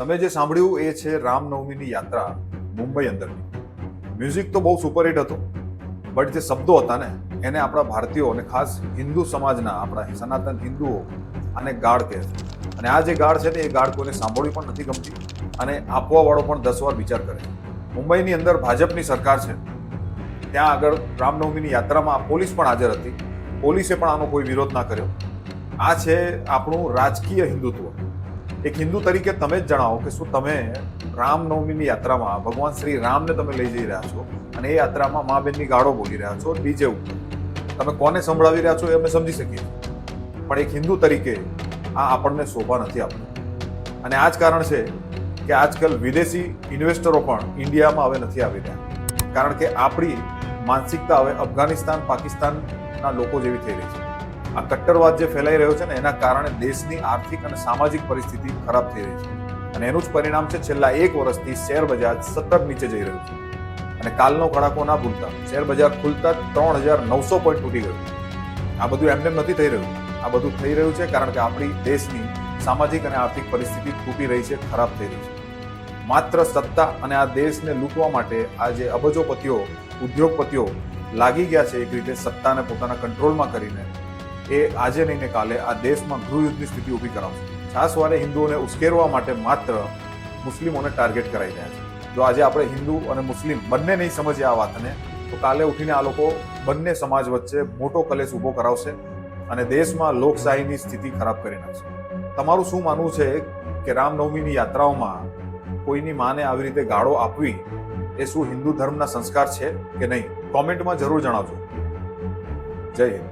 તમે જે સાંભળ્યું એ છે રામનવમીની યાત્રા મુંબઈ અંદરની. મ્યુઝિક તો બહુ સુપરહિટ હતું, બટ જે શબ્દો હતા ને એને આપણા ભારતીયો અને ખાસ હિન્દુ સમાજના આપણા સનાતન હિન્દુઓ આને ગાળ કહે છે. અને આ જે ગાળ છે ને એ ગાળ કોઈને સાંભળવી પણ નથી ગમતી અને આપવાવાળો પણ 10 વાર વિચાર કરે. મુંબઈની અંદર ભાજપની સરકાર છે, ત્યાં આગળ રામનવમીની યાત્રામાં પોલીસ પણ હાજર હતી. પોલીસે પણ આનો કોઈ વિરોધ ના કર્યો. આ છે આપણું રાજકીય હિન્દુત્વ. એક હિન્દુ તરીકે તમે જ જણાવો કે શું તમે રામનવમીની યાત્રામાં ભગવાન શ્રી રામને તમે લઈ જઈ રહ્યા છો અને એ યાત્રામાં મા બેનની ગાળો બોલી રહ્યા છો ડીજે ઉપર. તમે કોને સંભળાવી રહ્યા છો એ અમે સમજી શકીએ, પણ એક હિન્દુ તરીકે આ આપણને શોભા નથી આપતું. અને આ જ કારણ છે કે આજકાલ વિદેશી ઇન્વેસ્ટરો પણ ઇન્ડિયામાં હવે નથી આવી રહ્યા, કારણ કે આપણી માનસિકતા હવે અફઘાનિસ્તાન પાકિસ્તાનના લોકો જેવી થઈ રહી છે. આ કટ્ટરવાદ જે ફેલાઈ રહ્યો છે ને એના કારણે દેશની આર્થિક અને સામાજિક પરિસ્થિતિ ખરાબ થઈ રહી છે. અને એનું જ પરિણામ છે છેલ્લા 1 વર્ષથી શેર બજાર સતત નીચે જઈ રહ્યું છે. અને કાલનો કડાકો ના ભૂલતા, શેર બજાર ખુલતા 3900 પોઈન્ટ તૂટી ગયું. આ બધું એમને નથી થઈ રહ્યું. આ બધું થઈ રહ્યું છે કારણ કે આપણી દેશની સામાજિક અને આર્થિક પરિસ્થિતિ તૂટી રહી છે, ખરાબ થઈ રહી છે. માત્ર સત્તા અને આ દેશને લૂંટવા માટે આ જે અબજોપતિઓ, ઉદ્યોગપતિઓ લાગી ગયા છે એક રીતે સત્તાને પોતાના કંટ્રોલમાં કરીને, એ આજે નહીં ને કાલે આ દેશમાં ગૃહયુદ્ધની સ્થિતિ ઊભી કરાવશે. છાસવારે હિન્દુઓને ઉશ્કેરવા માટે માત્ર મુસ્લિમોને ટાર્ગેટ કરાઈ રહ્યા છે. જો આજે આપણે હિન્દુ અને મુસ્લિમ બંને નહીં સમજીએ આ વાતને, તો કાલે ઉઠીને આ લોકો બંને સમાજ વચ્ચે મોટો કલેશ ઊભો કરાવશે અને દેશમાં લોકશાહીની સ્થિતિ ખરાબ કરી નાખશે. તમારું શું માનવું છે કે રામનવમીની યાત્રાઓમાં કોઈની માને આવી રીતે ગાળો આપવી એ શું હિન્દુ ધર્મના સંસ્કાર છે કે નહીં? કોમેન્ટમાં જરૂર જણાવજો. જય હિન્દ.